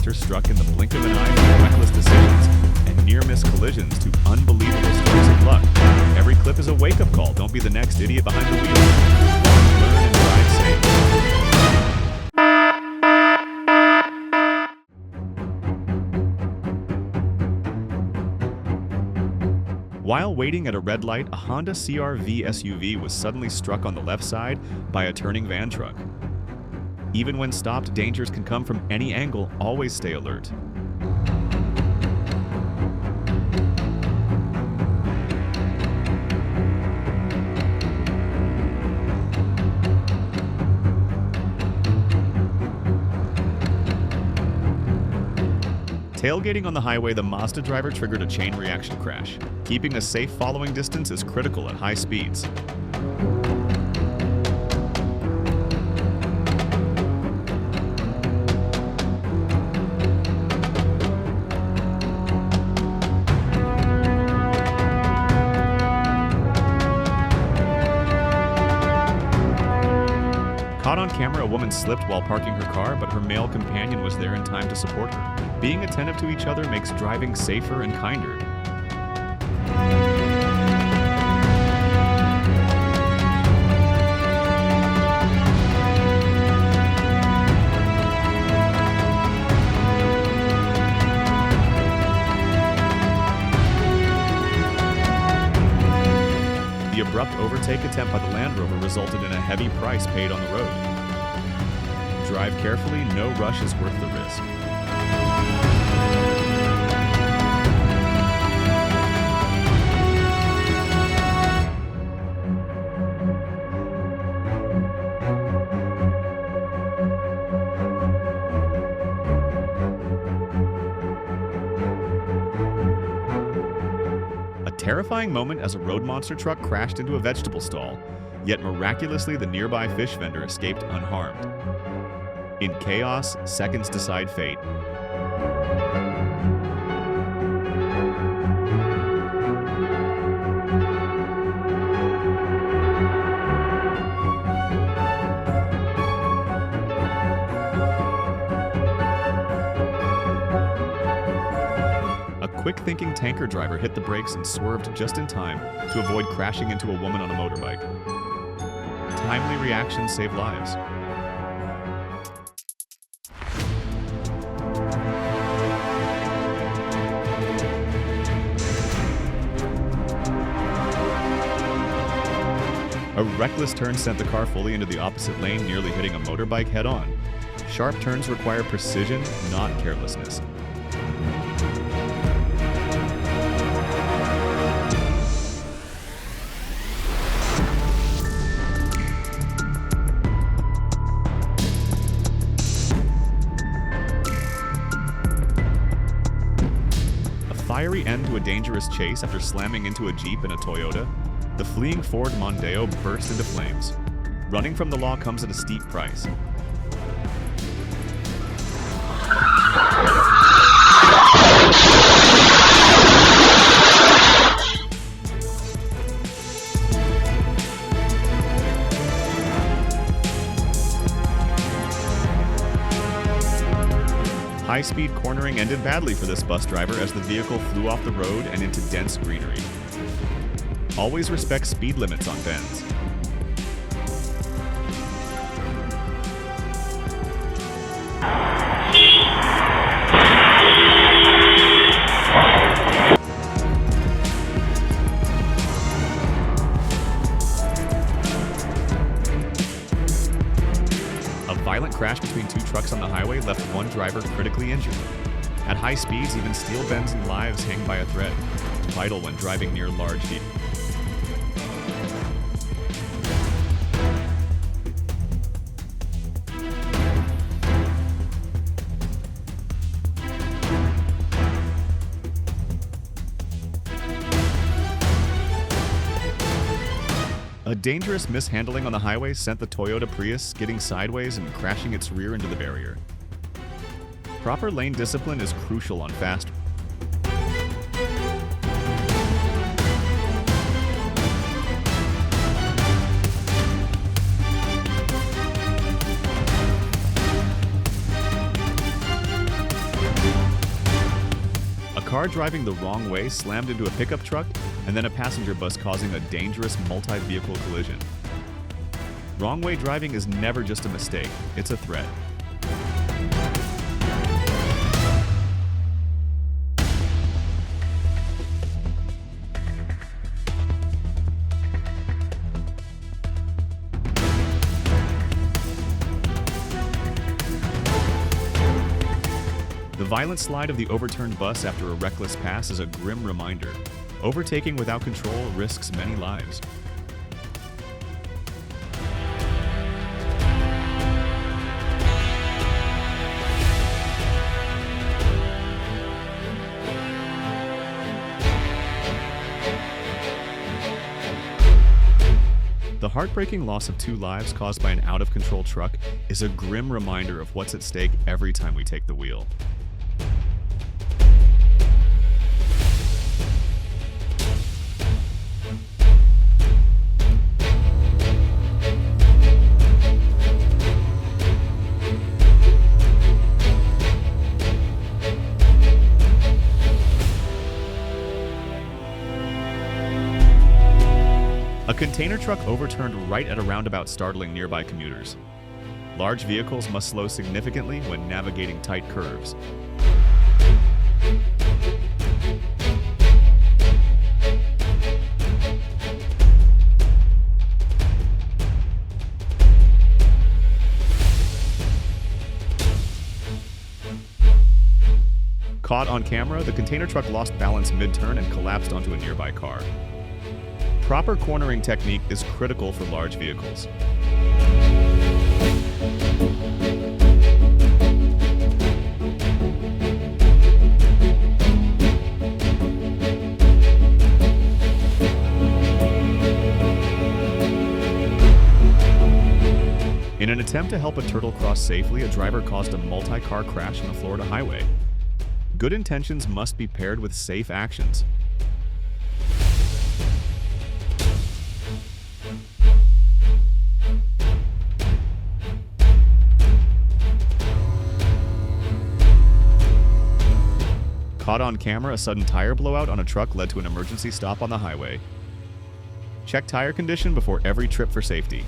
monster struck in the blink of an eye from reckless decisions and near-miss collisions to unbelievable strokes of luck. Every clip is a wake-up call. Don't be the next idiot behind the wheel. Watch, learn, and drive safe. While waiting at a red light, a Honda CR-V SUV was suddenly struck on the left side by a turning van truck. Even when stopped, dangers can come from any angle. Always stay alert. Tailgating on the highway, the Mazda driver triggered a chain reaction crash. Keeping a safe following distance is critical at high speeds. Caught on camera, a woman slipped while parking her car, but her male companion was there in time to support her. Being attentive to each other makes driving safer and kinder. The abrupt overtake attempt by the Land Rover resulted in a heavy price paid on the road. Drive carefully, no rush is worth the risk. Terrifying moment as a road monster truck crashed into a vegetable stall, yet miraculously the nearby fish vendor escaped unharmed. In chaos, seconds decide fate. Quick-thinking tanker driver hit the brakes and swerved just in time to avoid crashing into a woman on a motorbike. Timely reactions save lives. A reckless turn sent the car fully into the opposite lane, nearly hitting a motorbike head-on. Sharp turns require precision, not carelessness. Fiery end to a dangerous chase after slamming into a Jeep and a Toyota, the fleeing Ford Mondeo burst into flames. Running from the law comes at a steep price. High-speed cornering ended badly for this bus driver as the vehicle flew off the road and into dense greenery. Always respect speed limits on bends. Violent crash between two trucks on the highway left one driver critically injured. At high speeds, even steel bends and lives hang by a thread, vital when driving near large vehicles. A dangerous mishandling on the highway sent the Toyota Prius skidding sideways and crashing its rear into the barrier. Proper lane discipline is crucial on fast. car driving the wrong way slammed into a pickup truck, and then a passenger bus causing a dangerous multi-vehicle collision. Wrong way driving is never just a mistake, it's a threat. The violent slide of the overturned bus after a reckless pass is a grim reminder. Overtaking without control risks many lives. The heartbreaking loss of 2 lives caused by an out-of-control truck is a grim reminder of what's at stake every time we take the wheel. A container truck overturned right at a roundabout, startling nearby commuters. Large vehicles must slow significantly when navigating tight curves. Caught on camera, the container truck lost balance mid-turn and collapsed onto a nearby car. Proper cornering technique is critical for large vehicles. In an attempt to help a turtle cross safely, a driver caused a multi-car crash on a Florida highway. Good intentions must be paired with safe actions. Caught on camera, a sudden tire blowout on a truck led to an emergency stop on the highway. Check tire condition before every trip for safety.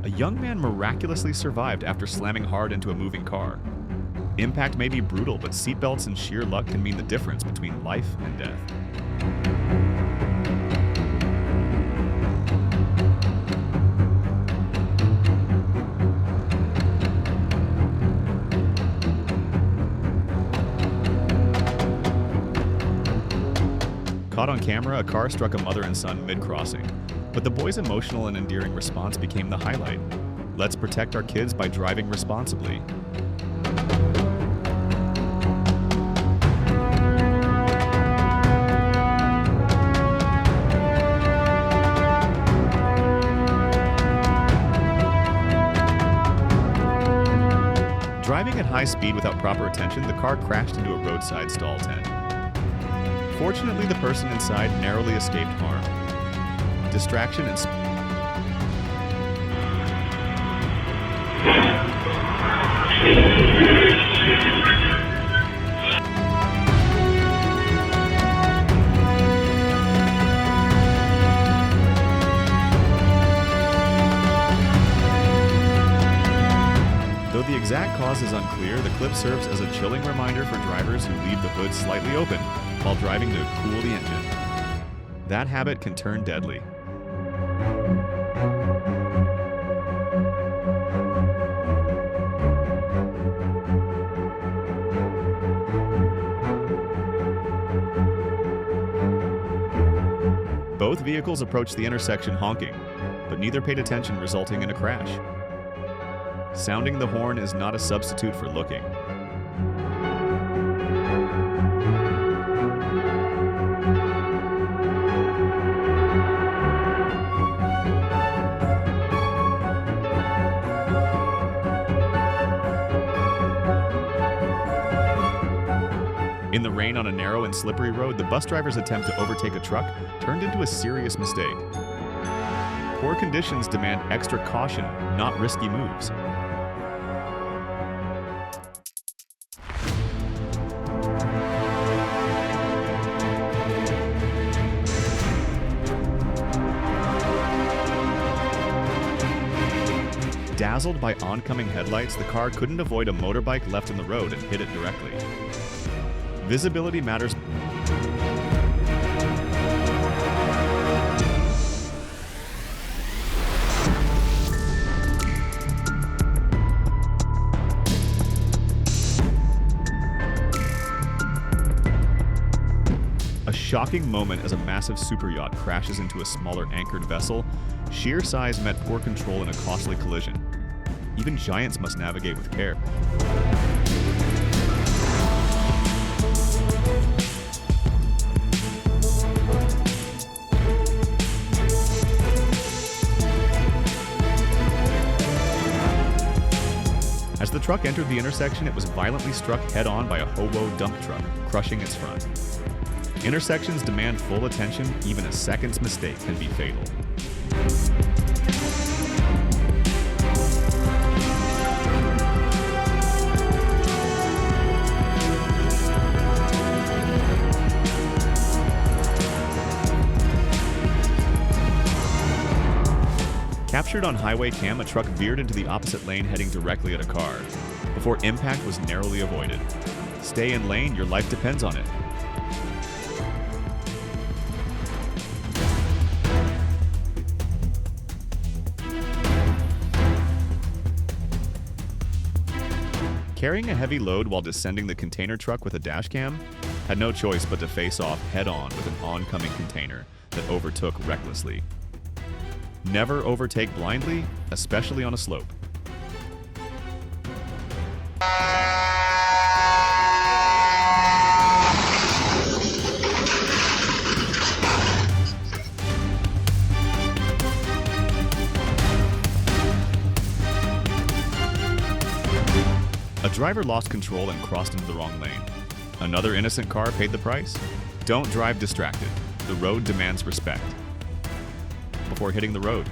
A young man miraculously survived after slamming hard into a moving car. Impact may be brutal, but seatbelts and sheer luck can mean the difference between life and death. Caught on camera, a car struck a mother and son mid-crossing, but the boy's emotional and endearing response became the highlight. Let's protect our kids by driving responsibly. Driving at high speed without proper attention, the car crashed into a roadside stall tent. Fortunately, the person inside narrowly escaped harm. Distraction and Though the exact cause is unclear, the clip serves as a chilling reminder for drivers who leave the hood slightly open while driving to cool the engine. That habit can turn deadly. Both vehicles approached the intersection honking, but neither paid attention, resulting in a crash. Sounding the horn is not a substitute for looking. In the rain on a narrow and slippery road, the bus driver's attempt to overtake a truck turned into a serious mistake. Poor conditions demand extra caution, not risky moves. Dazzled by oncoming headlights, the car couldn't avoid a motorbike left in the road and hit it directly. Visibility matters. A shocking moment as a massive superyacht crashes into a smaller anchored vessel. Sheer size met poor control in a costly collision. Even giants must navigate with care. As the truck entered the intersection, it was violently struck head-on by a hobo dump truck, crushing its front. Intersections demand full attention. Even a second's mistake can be fatal. Captured on highway cam, a truck veered into the opposite lane heading directly at a car. Before impact was narrowly avoided. Stay in lane, your life depends on it. Carrying a heavy load while descending the container truck with a dash cam had no choice but to face off head-on with an oncoming container that overtook recklessly. Never overtake blindly, especially on a slope. A driver lost control and crossed into the wrong lane. Another innocent car paid the price. Don't drive distracted. The road demands respect. Before hitting the road.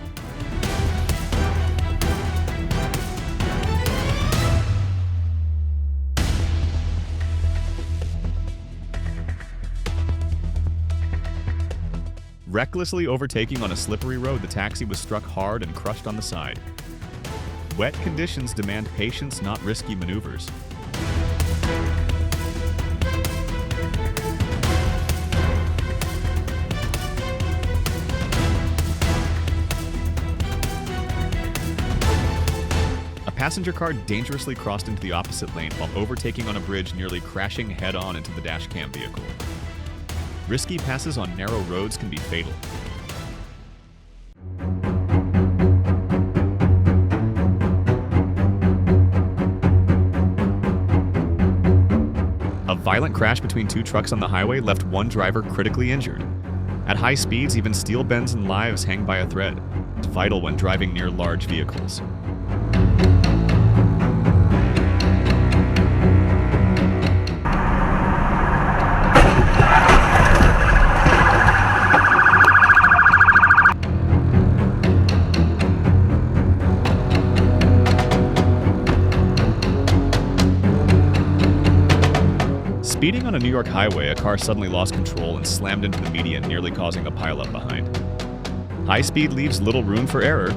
Recklessly overtaking on a slippery road, the taxi was struck hard and crushed on the side. Wet conditions demand patience, not risky maneuvers. A passenger car dangerously crossed into the opposite lane while overtaking on a bridge, nearly crashing head-on into the dashcam vehicle. Risky passes on narrow roads can be fatal. A violent crash between two trucks on the highway left one driver critically injured. At high speeds, even steel bends and lives hang by a thread. It's vital when driving near large vehicles. Speeding on a New York highway, a car suddenly lost control and slammed into the median, nearly causing a pileup behind. High speed leaves little room for error.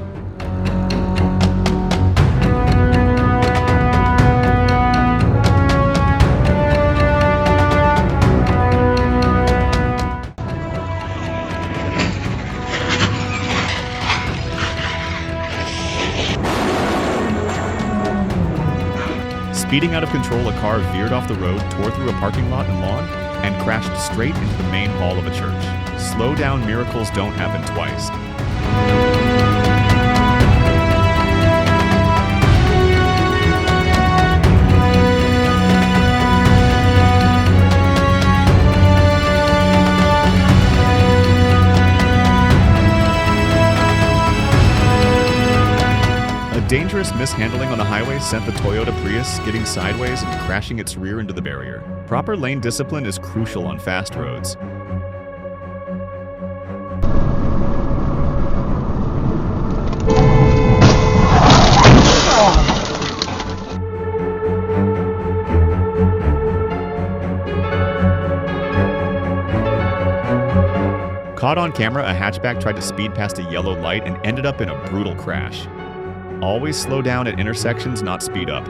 Speeding out of control, a car veered off the road, tore through a parking lot and lawn, and crashed straight into the main hall of a church. Slow down, miracles don't happen twice. A dangerous dangerous mishandling on the highway sent the Toyota Prius skidding sideways and crashing its rear into the barrier. Proper lane discipline is crucial on fast roads. Caught on camera, a hatchback tried to speed past a yellow light and ended up in a brutal crash. Always slow down at intersections, not speed up.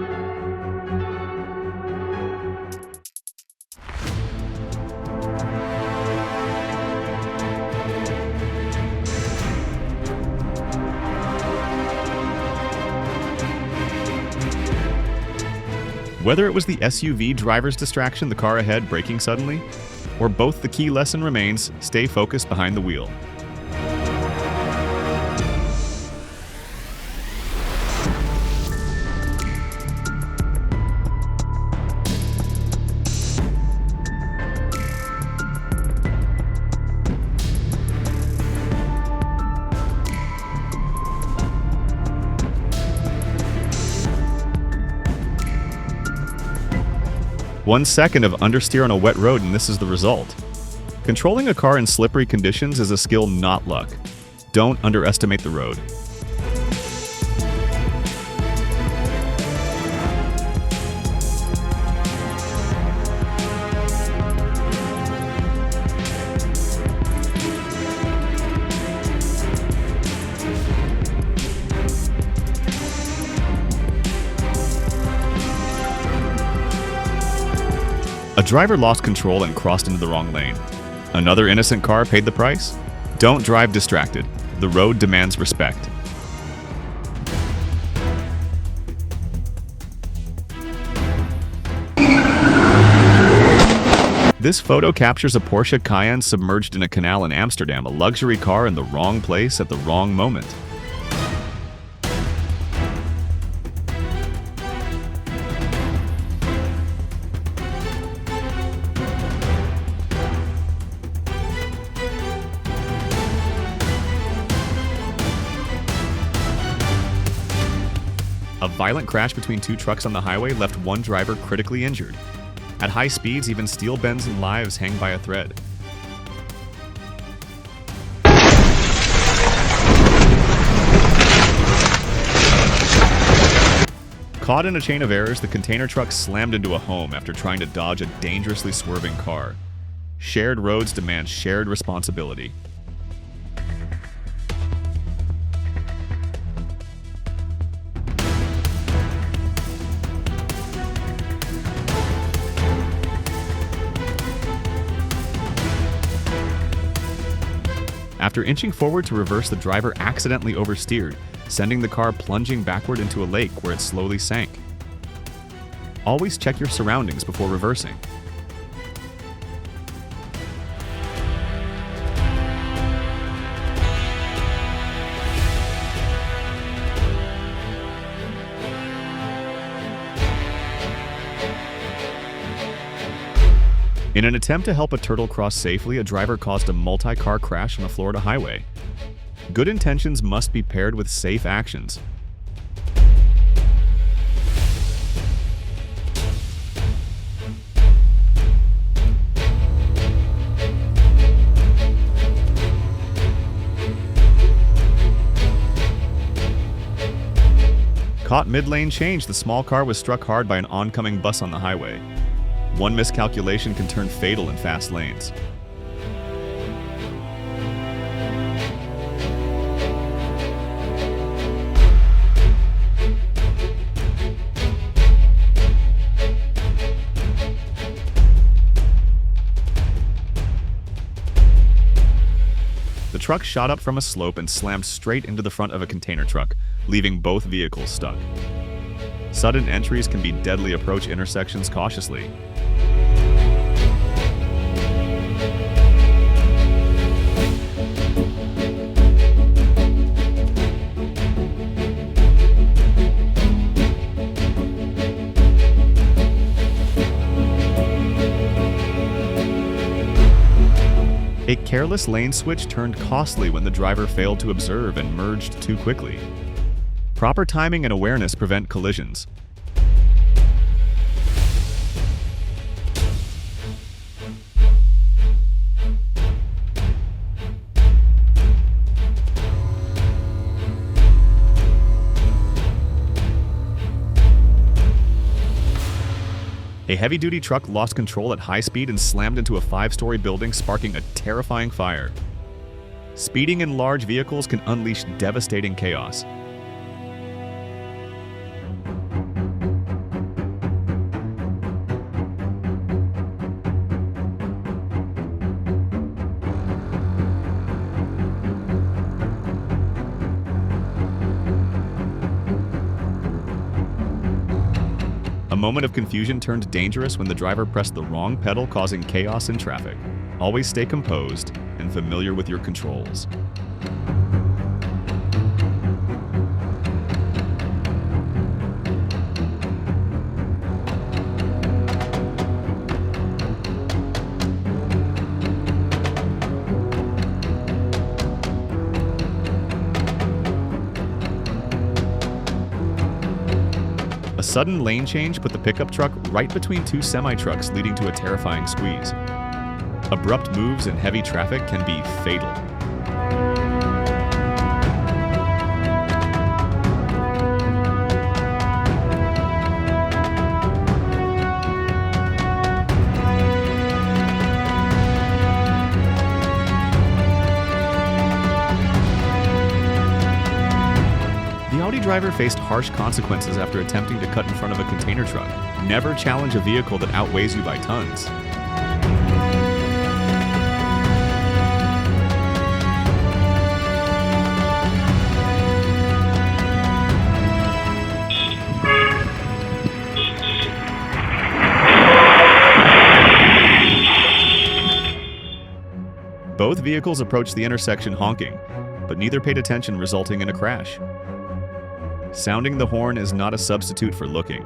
Whether it was the SUV driver's distraction, the car ahead braking suddenly, or both, the key lesson remains: stay focused behind the wheel. One second of understeer on a wet road and this is the result. Controlling a car in slippery conditions is a skill, not luck. Don't underestimate the road. A driver lost control and crossed into the wrong lane. Another innocent car paid the price? Don't drive distracted. The road demands respect. This photo captures a Porsche Cayenne submerged in a canal in Amsterdam, a luxury car in the wrong place at the wrong moment. A violent crash between two trucks on the highway left one driver critically injured. At high speeds, even steel bends and lives hang by a thread. Caught in a chain of errors, the container truck slammed into a home after trying to dodge a dangerously swerving car. Shared roads demand shared responsibility. After inching forward to reverse, the driver accidentally oversteered, sending the car plunging backward into a lake where it slowly sank. Always check your surroundings before reversing. In an attempt to help a turtle cross safely, a driver caused a multi-car crash on a Florida highway. Good intentions must be paired with safe actions. Caught mid-lane change, the small car was struck hard by an oncoming bus on the highway. One miscalculation can turn fatal in fast lanes. The truck shot up from a slope and slammed straight into the front of a container truck, leaving both vehicles stuck. Sudden entries can be deadly. Approach intersections cautiously. A careless lane switch turned costly when the driver failed to observe and merged too quickly. Proper timing and awareness prevent collisions. A heavy-duty truck lost control at high speed and slammed into a 5-story building, sparking a terrifying fire. Speeding in large vehicles can unleash devastating chaos. A moment of confusion turned dangerous when the driver pressed the wrong pedal, causing chaos in traffic. Always stay composed and familiar with your controls. A sudden lane change put the pickup truck right between two semi-trucks, leading to a terrifying squeeze. Abrupt moves in heavy traffic can be fatal. The Audi driver faced harsh consequences after attempting to cut in front of a container truck. Never challenge a vehicle that outweighs you by tons. Both vehicles approached the intersection honking, but neither paid attention, resulting in a crash. Sounding the horn is not a substitute for looking.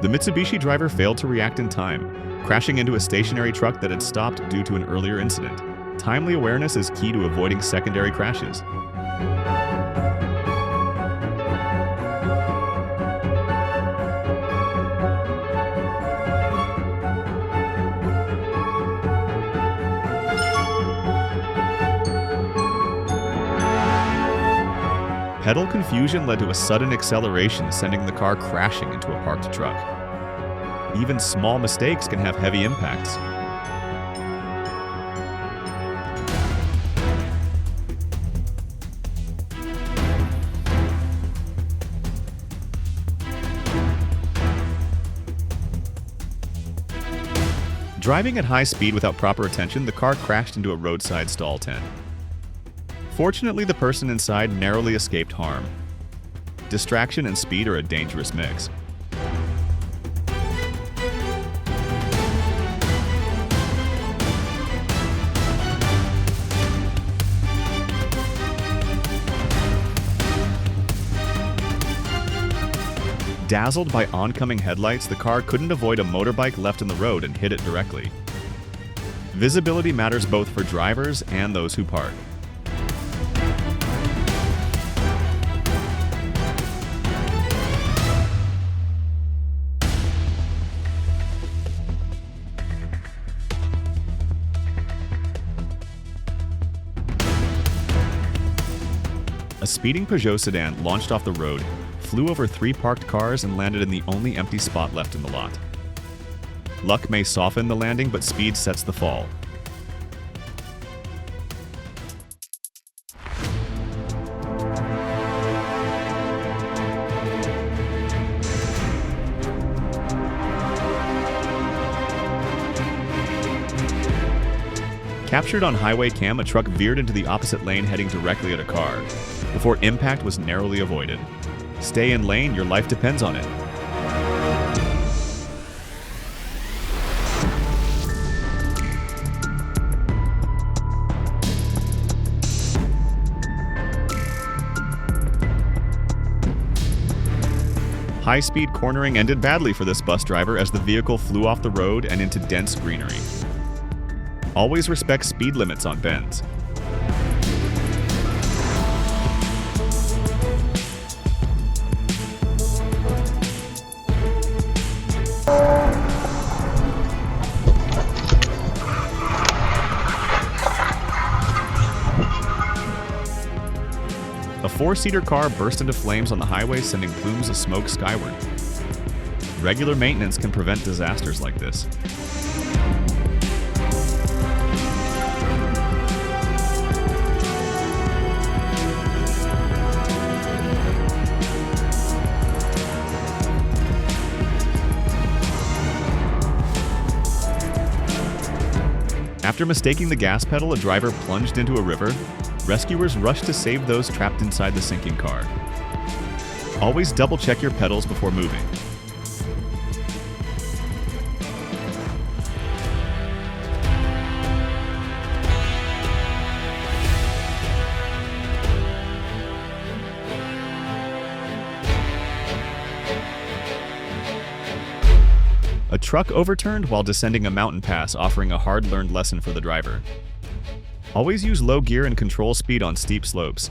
The Mitsubishi driver failed to react in time, crashing into a stationary truck that had stopped due to an earlier incident. Timely awareness is key to avoiding secondary crashes. Pedal confusion led to a sudden acceleration, sending the car crashing into a parked truck. Even small mistakes can have heavy impacts. Driving at high speed without proper attention, the car crashed into a roadside stall tent. Fortunately, the person inside narrowly escaped harm. Distraction and speed are a dangerous mix. Dazzled by oncoming headlights, the car couldn't avoid a motorbike left in the road and hit it directly. Visibility matters both for drivers and those who park. A speeding Peugeot sedan launched off the road, flew over 3 parked cars, and landed in the only empty spot left in the lot. Luck may soften the landing, but speed sets the fall. Captured on highway cam, a truck veered into the opposite lane, heading directly at a car, before impact was narrowly avoided. Stay in lane, your life depends on it. high-speed cornering ended badly for this bus driver as the vehicle flew off the road and into dense greenery. Always respect speed limits on bends. A four-seater car burst into flames on the highway, sending plumes of smoke skyward. Regular maintenance can prevent disasters like this. After mistaking the gas pedal, a driver plunged into a river. Rescuers rushed to save those trapped inside the sinking car. Always double-check your pedals before moving. A truck overturned while descending a mountain pass, offering a hard-learned lesson for the driver. Always use low gear and control speed on steep slopes.